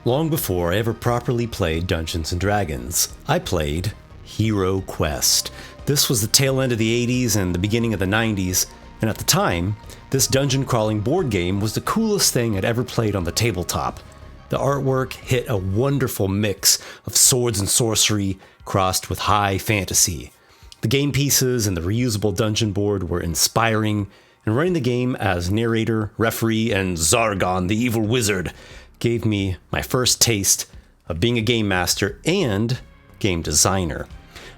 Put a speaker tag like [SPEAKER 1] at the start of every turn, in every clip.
[SPEAKER 1] Long before I ever properly played Dungeons & Dragons, I played Hero Quest. This was the tail end of the 80s and the beginning of the 90s, and at the time, this dungeon crawling board game was the coolest thing I'd ever played on the tabletop. The artwork hit a wonderful mix of swords and sorcery crossed with high fantasy. The game pieces and the reusable dungeon board were inspiring, and running the game as narrator, referee, and Zargon the evil wizard gave me my first taste of being a game master and game designer.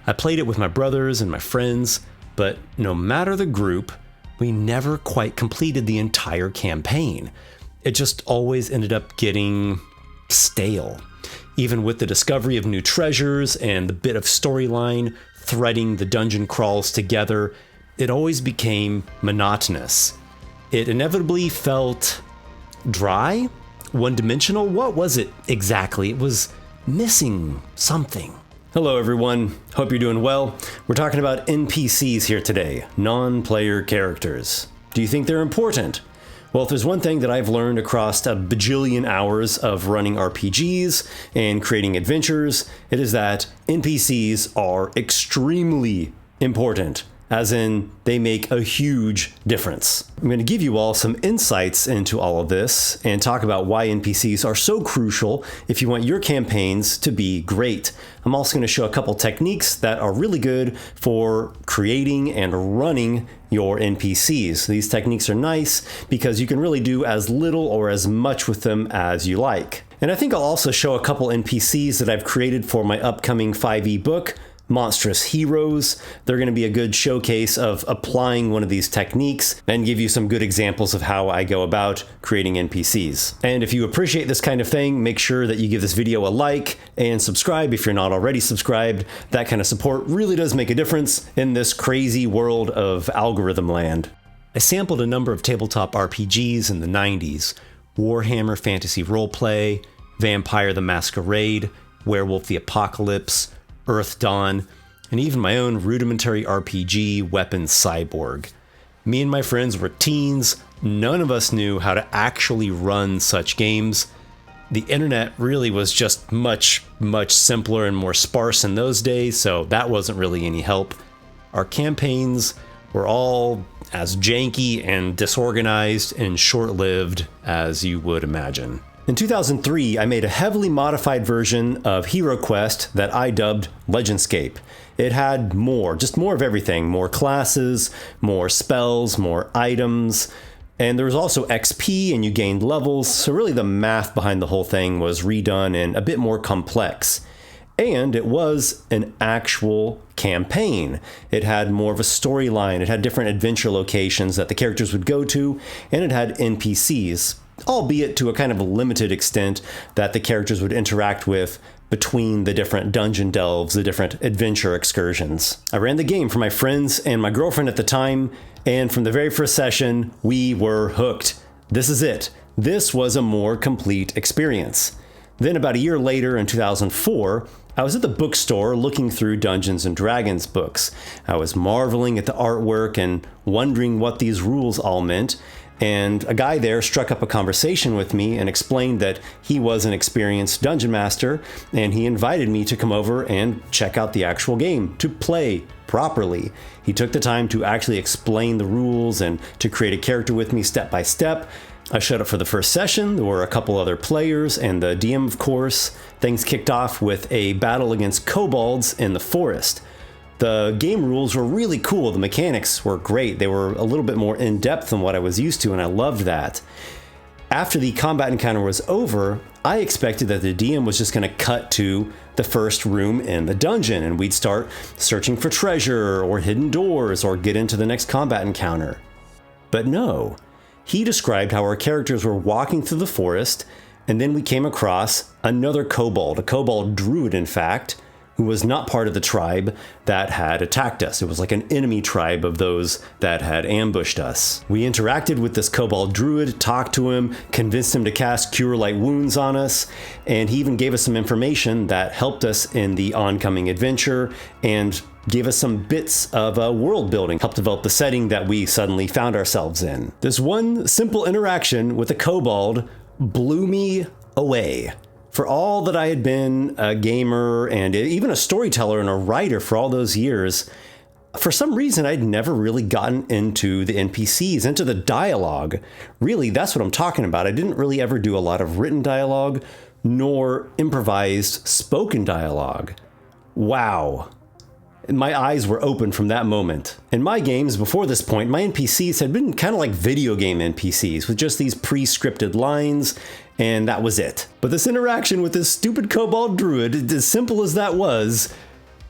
[SPEAKER 1] I played it with my brothers and my friends, but no matter the group, we never quite completed the entire campaign. It just always ended up getting stale. Even with the discovery of new treasures and the bit of storyline threading the dungeon crawls together, it always became monotonous. It inevitably felt dry, one-dimensional. What was it exactly? It was missing something. Hello everyone, hope you're doing well. We're talking about NPCs here today, non-player characters. Do you think they're important? Well, if there's one thing that I've learned across a bajillion hours of running RPGs and creating adventures, it is that NPCs are extremely important. As in, they make a huge difference. I'm going to give you all some insights into all of this and talk about why NPCs are so crucial if you want your campaigns to be great. I'm also going to show a couple techniques that are really good for creating and running your NPCs. These techniques are nice because you can really do as little or as much with them as you like. And I think I'll also show a couple NPCs that I've created for my upcoming 5e book, Monstrous Heroes. They're going to be a good showcase of applying one of these techniques and give you some good examples of how I go about creating NPCs. And if you appreciate this kind of thing, make sure that you give this video a like and subscribe if you're not already subscribed. That kind of support really does make a difference in this crazy world of algorithm land. I sampled a number of tabletop RPGs in the 90s: Warhammer Fantasy Roleplay, Vampire the Masquerade, Werewolf the Apocalypse, Earth Dawn, and even my own rudimentary RPG, Weapons Cyborg. Me and my friends were teens. None of us knew how to actually run such games. The internet really was just much simpler and more sparse in those days, so that wasn't really any help. Our campaigns were all as janky and disorganized and short-lived as you would imagine. In 2003, I made a heavily modified version of Hero Quest that I dubbed Legendscape. It had just more of everything, more classes, more spells, more items, and there was also XP and you gained levels, so really the math behind the whole thing was redone and a bit more complex. And it was an actual campaign. It had more of a storyline, it had different adventure locations that the characters would go to, and it had NPCs. Albeit to a kind of a limited extent that the characters would interact with between the different dungeon delves, the different adventure excursions. I ran the game for my friends and my girlfriend at the time, and from the very first session, we were hooked. This is it. This was a more complete experience. Then about a year later in 2004, I was at the bookstore looking through Dungeons & Dragons books. I was marveling at the artwork and wondering what these rules all meant, and a guy there struck up a conversation with me and explained that he was an experienced dungeon master, and he invited me to come over and check out the actual game, to play properly. He took the time to actually explain the rules and to create a character with me step by step. I showed up for the first session. There were a couple other players and the DM, of course. Things kicked off with a battle against kobolds in the forest. The game rules were really cool. The mechanics were great. They were a little bit more in-depth than what I was used to, and I loved that. After the combat encounter was over, I expected that the DM was just going to cut to the first room in the dungeon, and we'd start searching for treasure or hidden doors or get into the next combat encounter. But no. He described how our characters were walking through the forest, and then we came across another kobold, a kobold druid in fact, who was not part of the tribe that had attacked us. It was like an enemy tribe of those that had ambushed us. We interacted with this kobold druid, talked to him, convinced him to cast Cure Light Wounds on us, and he even gave us some information that helped us in the oncoming adventure and gave us some bits of world building, helped develop the setting that we suddenly found ourselves in. This one simple interaction with a kobold blew me away. For all that I had been a gamer and even a storyteller and a writer for all those years, for some reason I'd never really gotten into the NPCs, into the dialogue. Really, that's what I'm talking about. I didn't really ever do a lot of written dialogue, nor improvised spoken dialogue. Wow. My eyes were open from that moment. In my games before this point, my NPCs had been kind of like video game NPCs with just these pre-scripted lines, and that was it. But this interaction with this stupid kobold druid, as simple as that was,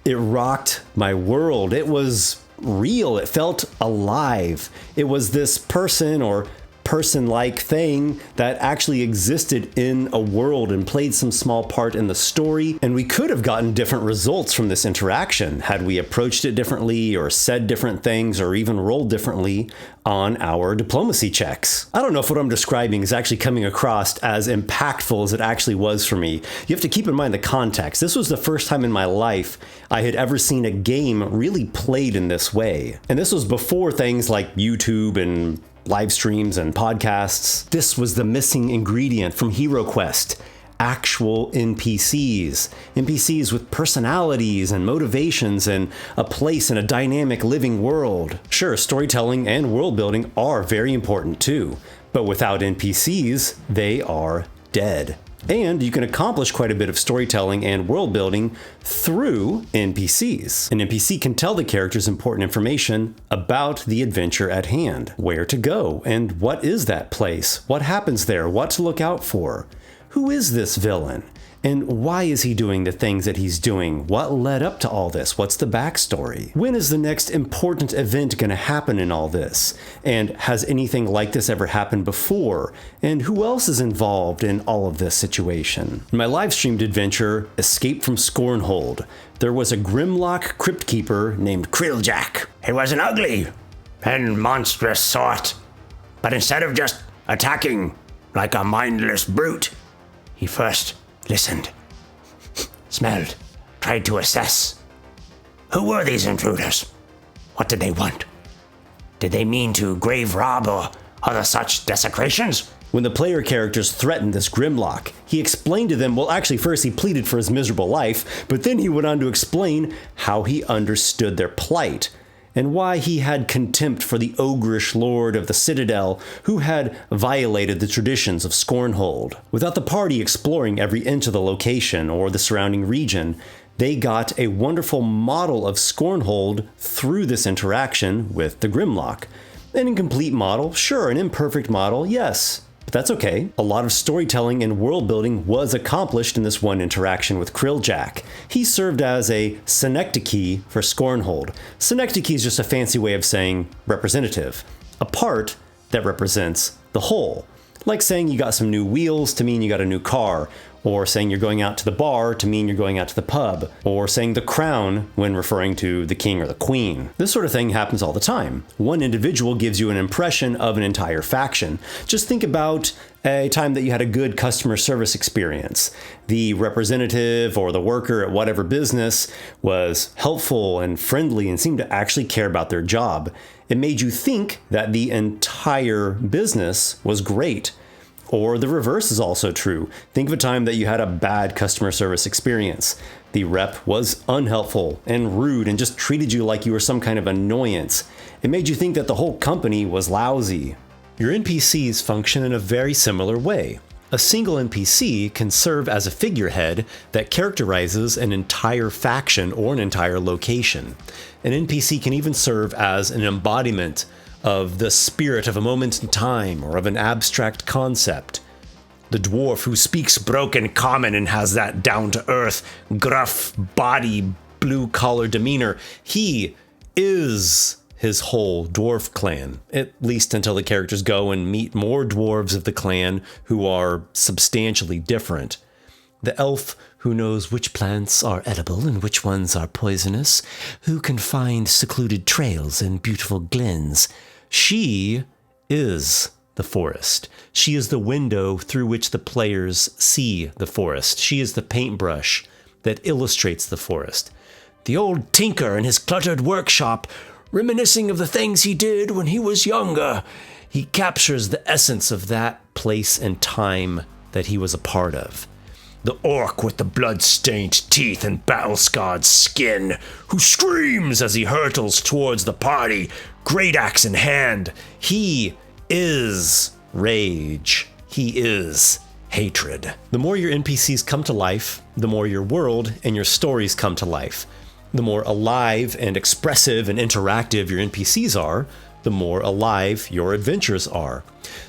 [SPEAKER 1] it rocked my world. It was real. It felt alive. It was this person or person-like thing that actually existed in a world and played some small part in the story. And we could have gotten different results from this interaction had we approached it differently or said different things or even rolled differently on our diplomacy checks. I don't know if what I'm describing is actually coming across as impactful as it actually was for me. You have to keep in mind the context. This was the first time in my life I had ever seen a game really played in this way. And this was before things like YouTube and live streams and podcasts. This was the missing ingredient from HeroQuest. Actual NPCs. NPCs with personalities and motivations and a place in a dynamic living world. Sure, storytelling and world building are very important too, but without NPCs, they are dead. And you can accomplish quite a bit of storytelling and world building through NPCs. An NPC can tell the characters important information about the adventure at hand, where to go, and what is that place, what happens there, what to look out for, who is this villain, and why is he doing the things that he's doing, what led up to all this, what's the backstory, when is the next important event going to happen in all this, and has anything like this ever happened before, and who else is involved in all of this situation. In my live streamed adventure, Escape from Scornhold, there was a Grimlock crypt keeper named Krilljack.
[SPEAKER 2] He was an ugly and monstrous sort, but instead of just attacking like a mindless brute, he first listened, smelled, tried to assess. Who were these intruders? What did they want? Did they mean to grave rob or other such desecrations?
[SPEAKER 1] When the player characters threatened this Grimlock, he explained to them, well, actually first he pleaded for his miserable life, but then he went on to explain how he understood their plight, and why he had contempt for the ogreish lord of the Citadel who had violated the traditions of Scornhold. Without the party exploring every inch of the location or the surrounding region, they got a wonderful model of Scornhold through this interaction with the Grimlock. An incomplete model, sure, an imperfect model, yes. But that's okay. A lot of storytelling and world building was accomplished in this one interaction with Krilljack. He served as a synecdoche for Scornhold. Synecdoche is just a fancy way of saying representative, a part that represents the whole. Like saying you got some new wheels to mean you got a new car, or saying you're going out to the bar to mean you're going out to the pub, or saying the crown when referring to the king or the queen. This sort of thing happens all the time. One individual gives you an impression of an entire faction. Just think about a time that you had a good customer service experience. The representative or the worker at whatever business was helpful and friendly and seemed to actually care about their job. It made you think that the entire business was great. Or the reverse is also true. Think of a time that you had a bad customer service experience. The rep was unhelpful and rude and just treated you like you were some kind of annoyance. It made you think that the whole company was lousy. Your NPCs function in a very similar way. A single NPC can serve as a figurehead that characterizes an entire faction or an entire location. An NPC can even serve as an embodiment of the spirit of a moment in time or of an abstract concept. The dwarf who speaks broken common and has that down-to-earth, gruff body, blue-collar demeanor, he is his whole dwarf clan, at least until the characters go and meet more dwarves of the clan who are substantially different. The elf who knows which plants are edible and which ones are poisonous, who can find secluded trails and beautiful glens. She is the forest. She is the window through which the players see the forest. She is the paintbrush that illustrates the forest. The old tinker in his cluttered workshop, reminiscing of the things he did when he was younger. He captures the essence of that place and time that he was a part of.
[SPEAKER 2] The orc with the blood-stained teeth and battle-scarred skin, who screams as he hurtles towards the party, great axe in hand.
[SPEAKER 1] He is rage. He is hatred. The more your NPCs come to life, the more your world and your stories come to life. The more alive and expressive and interactive your NPCs are, the more alive your adventures are.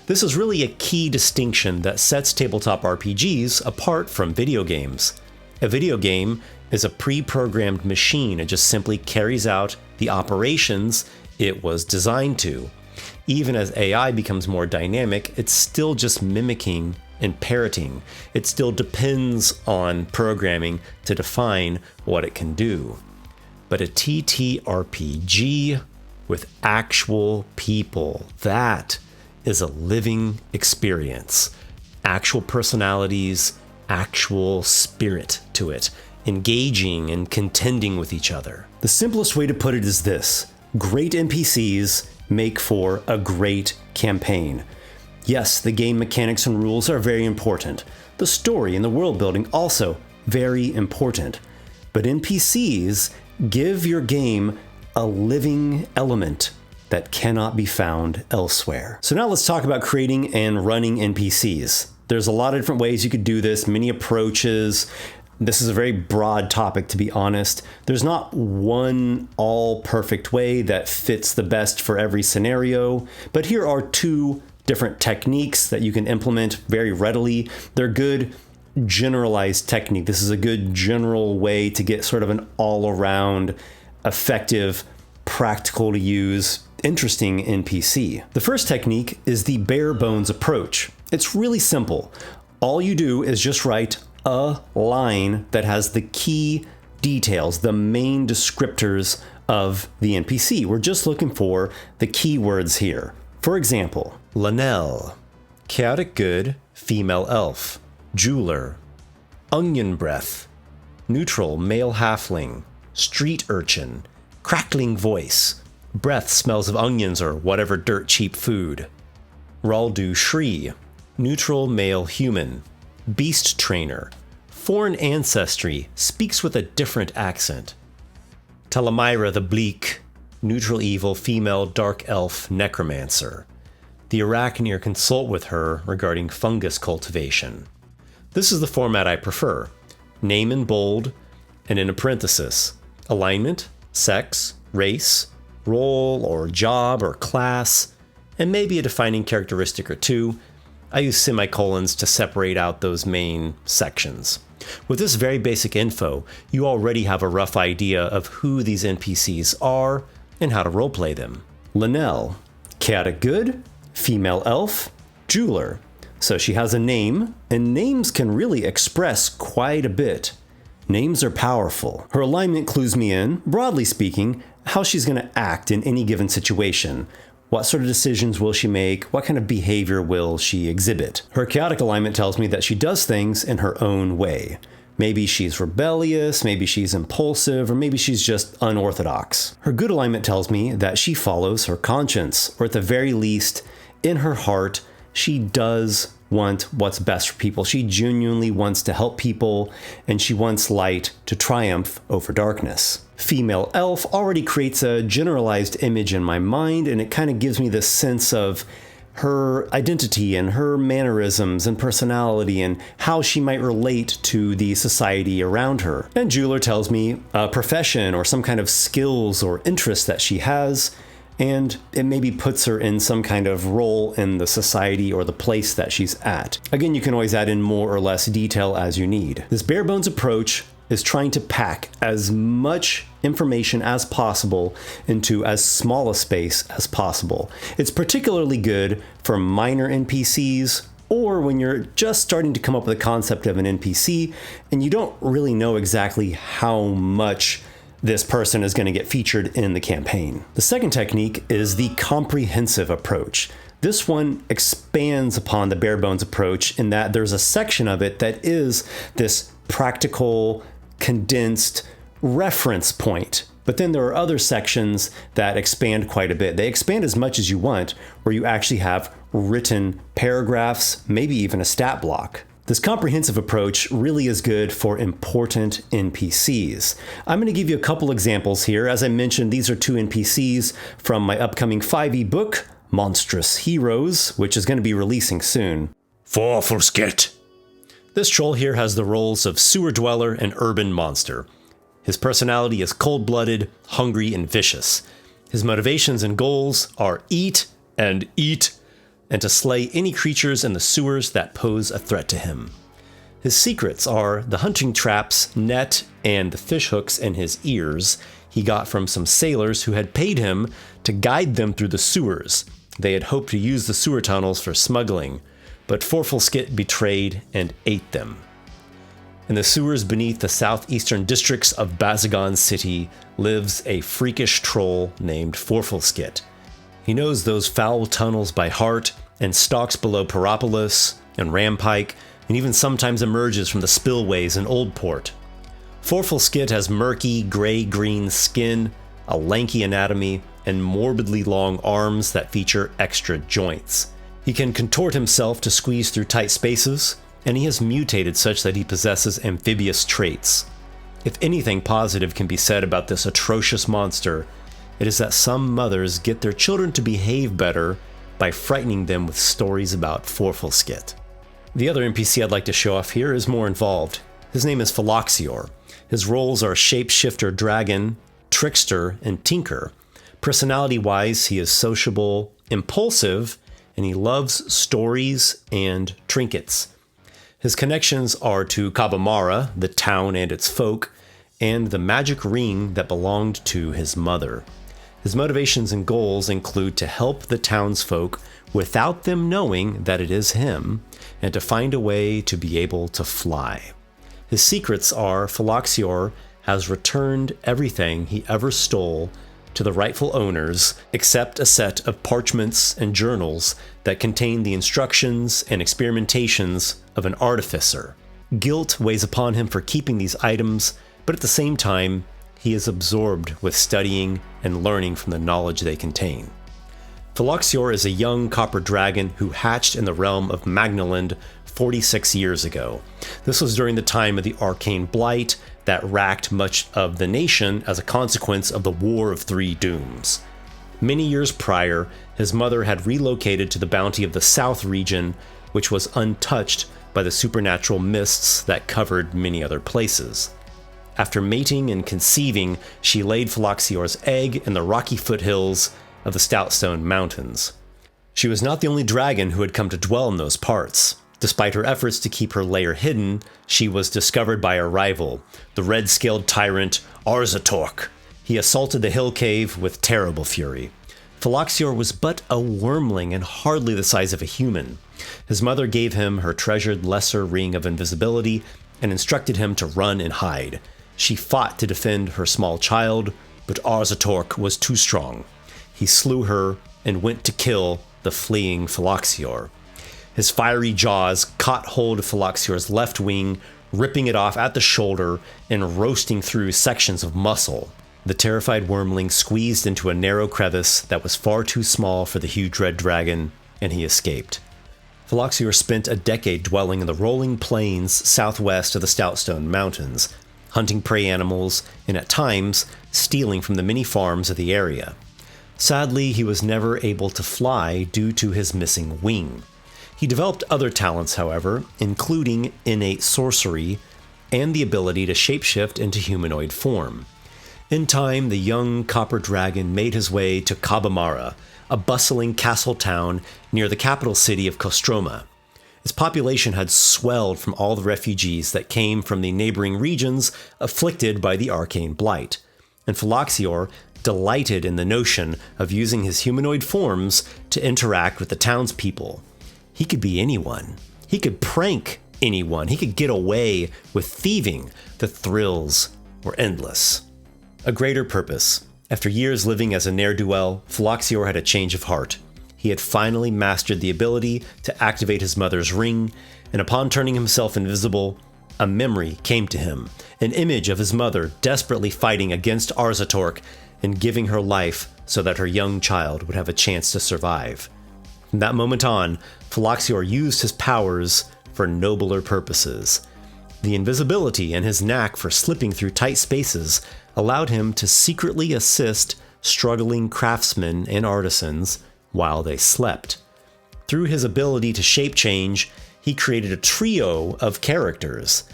[SPEAKER 1] This is really a key distinction that sets tabletop RPGs apart from video games. A video game is a pre-programmed machine. It just simply carries out the operations it was designed to. Even as AI becomes more dynamic, it's still just mimicking and parroting. It still depends on programming to define what it can do. But a TTRPG with actual people, that is a living experience. Actual personalities, actual spirit to it, engaging and contending with each other. The simplest way to put it is this: great NPCs make for a great campaign. Yes, the game mechanics and rules are very important. The story and the world building also very important. But NPCs give your game a living element that cannot be found elsewhere. So now let's talk about creating and running NPCs. There's a lot of different ways you could do this, many approaches. This is a very broad topic, to be honest. There's not one all perfect way that fits the best for every scenario, but here are two different techniques that you can implement very readily. They're good generalized technique. This is a good general way to get sort of an all-around effective, practical to use, interesting NPC. The first technique is the Barebones approach. It's really simple. All you do is just write a line that has the key details, the main descriptors of the NPC. We're just looking for the keywords here. For example, Linnell, chaotic good, female elf, jeweler, onion breath, neutral male halfling, street urchin, crackling voice, breath smells of onions or whatever dirt cheap food, Raldu Shri, neutral male human, beast trainer, foreign ancestry, speaks with a different accent, Telemyra the bleak, neutral evil female dark elf necromancer. The Arachneer consult with her regarding fungus cultivation. This is the format I prefer. Name in bold and in a parenthesis. Alignment, sex, race, role or job or class, and maybe a defining characteristic or two. I use semicolons to separate out those main sections. With this very basic info, you already have a rough idea of who these NPCs are and how to roleplay them. Linnell, chaotic good, female elf, jeweler. So she has a name, and names can really express quite a bit. Names are powerful. Her alignment clues me in, broadly speaking, how she's going to act in any given situation. What sort of decisions will she make? What kind of behavior will she exhibit? Her chaotic alignment tells me that she does things in her own way. Maybe she's rebellious, maybe she's impulsive, or maybe she's just unorthodox. Her good alignment tells me that she follows her conscience, or at the very least, in her heart, she does want what's best for people. She genuinely wants to help people, and she wants light to triumph over darkness. Female elf already creates a generalized image in my mind, and it kind of gives me this sense of her identity and her mannerisms and personality and how she might relate to the society around her. And jeweler tells me a profession or some kind of skills or interests that she has, and it maybe puts her in some kind of role in the society or the place that she's at. Again, you can always add in more or less detail as you need. This bare bones approach is trying to pack as much information as possible into as small a space as possible. It's particularly good for minor NPCs or when you're just starting to come up with the concept of an NPC and you don't really know exactly how much this person is going to get featured in the campaign. The second technique is the comprehensive approach. This one expands upon the bare bones approach in that there's a section of it that is this practical, condensed reference point. But then there are other sections that expand quite a bit. They expand as much as you want, where you actually have written paragraphs, maybe even a stat block. This comprehensive approach really is good for important NPCs. I'm going to give you a couple examples here. As I mentioned, these are 2 NPCs from my upcoming 5e book, Monstrous Heroes, which is going to be releasing soon.
[SPEAKER 2] Forfolskit.
[SPEAKER 1] This troll here has the roles of sewer dweller and urban monster. His personality is cold-blooded, hungry, and vicious. His motivations and goals are eat, and to slay any creatures in the sewers that pose a threat to him. His secrets are the hunting traps, net, and the fish hooks in his ears he got from some sailors who had paid him to guide them through the sewers. They had hoped to use the sewer tunnels for smuggling, but Forfolskit betrayed and ate them. In the sewers beneath the southeastern districts of Bazagon City lives a freakish troll named Forfolskit. He knows those foul tunnels by heart and stalks below Paropolis and Rampike, and even sometimes emerges from the spillways in Oldport. Forfolskit has murky, gray-green skin, a lanky anatomy, and morbidly long arms that feature extra joints. He can contort himself to squeeze through tight spaces, and he has mutated such that he possesses amphibious traits. If anything positive can be said about this atrocious monster, it is that some mothers get their children to behave better by frightening them with stories about Forfolskit. The other NPC I'd like to show off here is more involved. His name is Feloxior. His roles are shapeshifter dragon, trickster, and tinker. Personality-wise, he is sociable, impulsive, and he loves stories and trinkets. His connections are to Kabamara, the town and its folk, and the magic ring that belonged to his mother. His motivations and goals include to help the townsfolk without them knowing that it is him, and to find a way to be able to fly. His secrets are Feloxior has returned everything he ever stole to the rightful owners, except a set of parchments and journals that contain the instructions and experimentations of an artificer. Guilt weighs upon him for keeping these items, but at the same time, he is absorbed with studying and learning from the knowledge they contain. Feloxior is a young copper dragon who hatched in the realm of Magnaland 46 years ago. This was during the time of the arcane blight that racked much of the nation as a consequence of the War of Three Dooms. Many years prior, his mother had relocated to the bounty of the South region, which was untouched by the supernatural mists that covered many other places. After mating and conceiving, she laid Feloxior's egg in the rocky foothills of the Stoutstone Mountains. She was not the only dragon who had come to dwell in those parts. Despite her efforts to keep her lair hidden, she was discovered by her rival, the red-scaled tyrant Arzatork. He assaulted the hill cave with terrible fury. Feloxior was but a wormling and hardly the size of a human. His mother gave him her treasured lesser ring of invisibility and instructed him to run and hide. She fought to defend her small child, but Arzatork was too strong. He slew her and went to kill the fleeing Feloxior. His fiery jaws caught hold of Feloxior's left wing, ripping it off at the shoulder and roasting through sections of muscle. The terrified wormling squeezed into a narrow crevice that was far too small for the huge red dragon, and he escaped. Feloxior spent a decade dwelling in the rolling plains southwest of the Stoutstone Mountains, hunting prey animals and at times stealing from the many farms of the area. Sadly, he was never able to fly due to his missing wing. He developed other talents, however, including innate sorcery and the ability to shapeshift into humanoid form. In time, the young copper dragon made his way to Kabamara, a bustling castle town near the capital city of Kostroma. Its population had swelled from all the refugees that came from the neighboring regions afflicted by the arcane blight, and Feloxior delighted in the notion of using his humanoid forms to interact with the townspeople. He could be anyone. He could prank anyone. He could get away with thieving. The thrills were endless. A greater purpose. After years living as a ne'er-do-well, Feloxior had a change of heart. He had finally mastered the ability to activate his mother's ring, and upon turning himself invisible, a memory came to him, an image of his mother desperately fighting against Arzatork and giving her life so that her young child would have a chance to survive. From that moment on, Feloxior used his powers for nobler purposes. The invisibility and his knack for slipping through tight spaces allowed him to secretly assist struggling craftsmen and artisans while they slept. Through his ability to shape change, he created a trio of characters.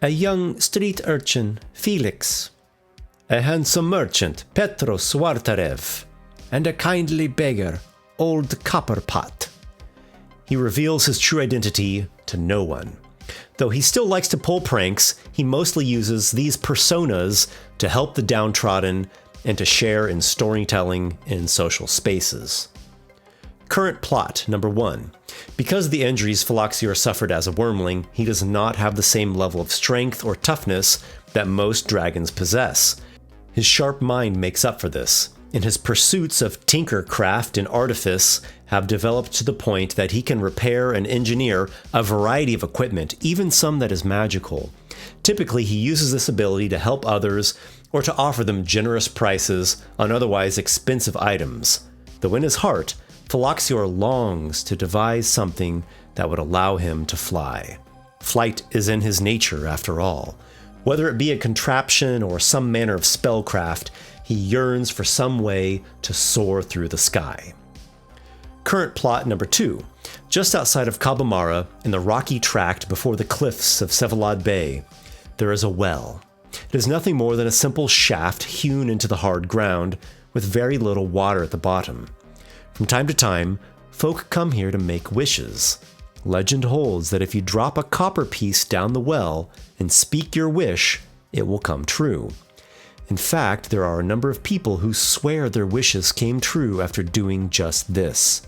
[SPEAKER 1] A young street urchin, Felix. A handsome merchant, Petros Wartarev. And a kindly beggar, Old Copperpot. He reveals his true identity to no one. Though he still likes to pull pranks, he mostly uses these personas to help the downtrodden and to share in storytelling in social spaces. Current plot, number 1. Because of the injuries Feloxior suffered as a wormling, he does not have the same level of strength or toughness that most dragons possess. His sharp mind makes up for this, and his pursuits of tinkercraft and artifice have developed to the point that he can repair and engineer a variety of equipment, even some that is magical. Typically, he uses this ability to help others or to offer them generous prices on otherwise expensive items. Though in his heart, Feloxior longs to devise something that would allow him to fly. Flight is in his nature, after all. Whether it be a contraption or some manner of spellcraft, he yearns for some way to soar through the sky. Current plot number 2. Just outside of Kabamara, in the rocky tract before the cliffs of Sevalad Bay, there is a well. It is nothing more than a simple shaft hewn into the hard ground, with very little water at the bottom. From time to time, folk come here to make wishes. Legend holds that if you drop a copper piece down the well and speak your wish, it will come true. In fact, there are a number of people who swear their wishes came true after doing just this.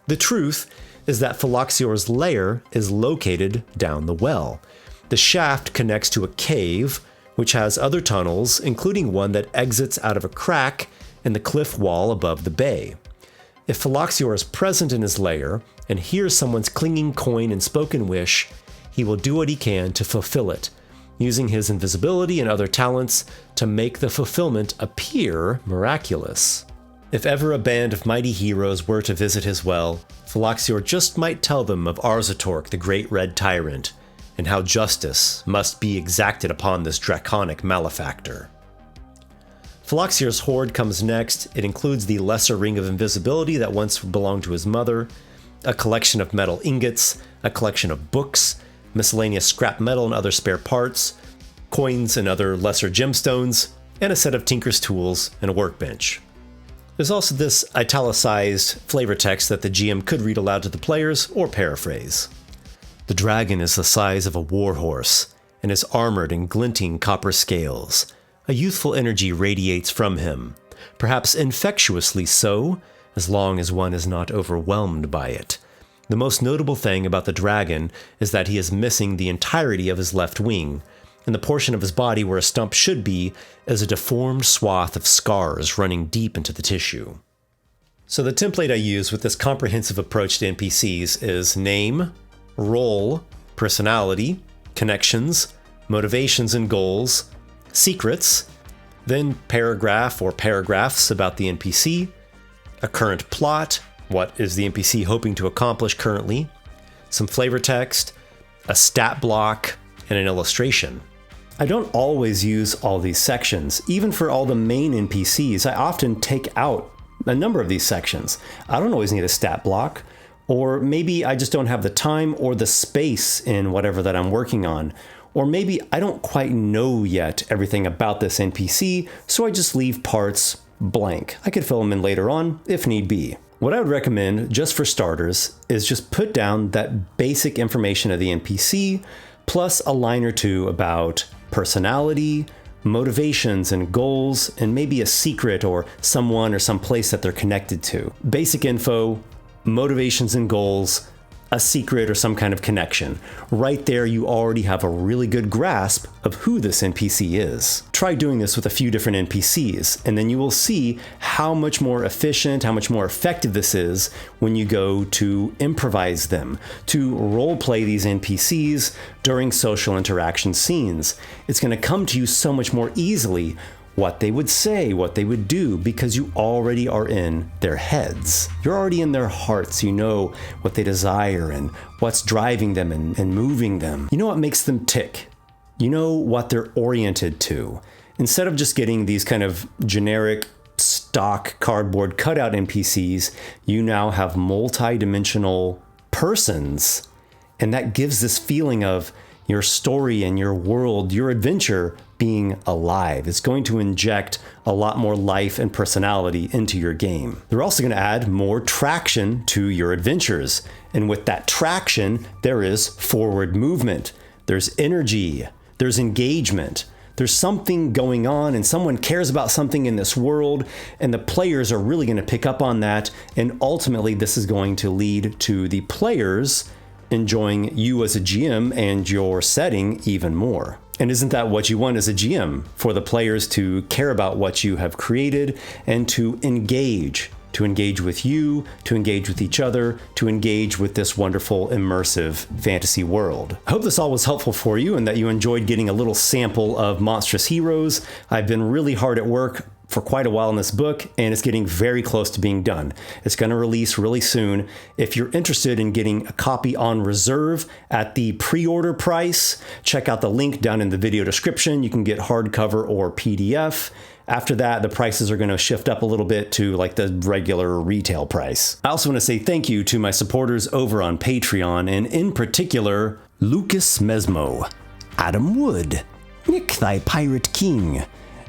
[SPEAKER 1] The truth is that Feloxior's lair is located down the well. The shaft connects to a cave, which has other tunnels, including one that exits out of a crack in the cliff wall above the bay. If Feloxior is present in his lair and hears someone's clinging coin and spoken wish, he will do what he can to fulfill it, using his invisibility and other talents to make the fulfillment appear miraculous. If ever a band of mighty heroes were to visit his well, Feloxior just might tell them of Arzatork, the great red tyrant, and how justice must be exacted upon this draconic malefactor. Feloxior's hoard comes next. It includes the Lesser Ring of Invisibility that once belonged to his mother, a collection of metal ingots, a collection of books, miscellaneous scrap metal and other spare parts, coins and other lesser gemstones, and a set of tinker's tools and a workbench. There's also this italicized flavor text that the GM could read aloud to the players or paraphrase. The dragon is the size of a warhorse and is armored in glinting copper scales. A youthful energy radiates from him, perhaps infectiously so, as long as one is not overwhelmed by it. The most notable thing about the dragon is that he is missing the entirety of his left wing, and the portion of his body where a stump should be is a deformed swath of scars running deep into the tissue. So the template I use with this comprehensive approach to NPCs is name, role, personality, connections, motivations and goals, secrets, then paragraph or paragraphs about the NPC, a current plot, what is the NPC hoping to accomplish currently, some flavor text, a stat block, and an illustration. I don't always use all these sections. Even for all the main NPCs, I often take out a number of these sections. I don't always need a stat block, or maybe I just don't have the time or the space in whatever that I'm working on. Or maybe I don't quite know yet everything about this NPC, so I just leave parts blank. I could fill them in later on if need be. What I would recommend, just for starters, is just put down that basic information of the NPC, plus a line or two about personality, motivations and goals, and maybe a secret or someone or some place that they're connected to. Basic info, motivations and goals, a secret or some kind of connection. Right there, you already have a really good grasp of who this NPC is. Try doing this with a few different NPCs, and then you will see how much more efficient, how much more effective this is when you go to improvise them, to roleplay these NPCs during social interaction scenes. It's going to come to you so much more easily what they would say, what they would do, because you already are in their heads. You're already in their hearts. You know what they desire and what's driving them and moving them. You know what makes them tick. You know what they're oriented to. Instead of just getting these kind of generic stock cardboard cutout NPCs, you now have multi-dimensional persons. And that gives this feeling of your story and your world, your adventure being alive. It's going to inject a lot more life and personality into your game. They're also going to add more traction to your adventures. And with that traction, there is forward movement. There's energy. There's engagement. There's something going on and someone cares about something in this world, and the players are really going to pick up on that. And ultimately, this is going to lead to the players enjoying you as a GM and your setting even more. And isn't that what you want as a GM? For the players to care about what you have created and to engage with you, to engage with each other, to engage with this wonderful immersive fantasy world. I hope this all was helpful for you and that you enjoyed getting a little sample of Monstrous Heroes. I've been really hard at work for quite a while in this book, and it's getting very close to being done. It's going to release really soon. If you're interested in getting a copy on reserve at the pre-order price, check out the link down in the video description. You can get hardcover or PDF. After that, the prices are going to shift up a little bit to like the regular retail price. I also want to say thank you to my supporters over on Patreon, and in particular, Lucas Mesmo, Adam Wood, Nick Thy Pirate King,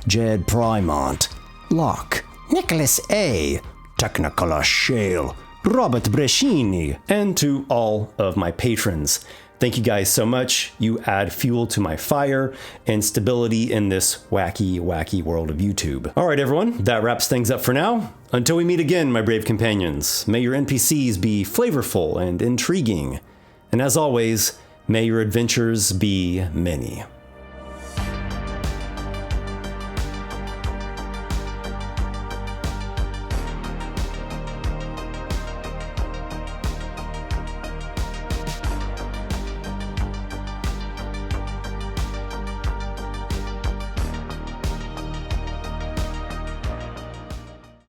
[SPEAKER 1] Jed Primont, Locke, Nicholas A., Technicolor Shale, Robert Brescini, and to all of my patrons. Thank you guys so much. You add fuel to my fire and stability in this wacky, wacky world of YouTube. All right, everyone, that wraps things up for now. Until we meet again, my brave companions, may your NPCs be flavorful and intriguing. And as always, may your adventures be many.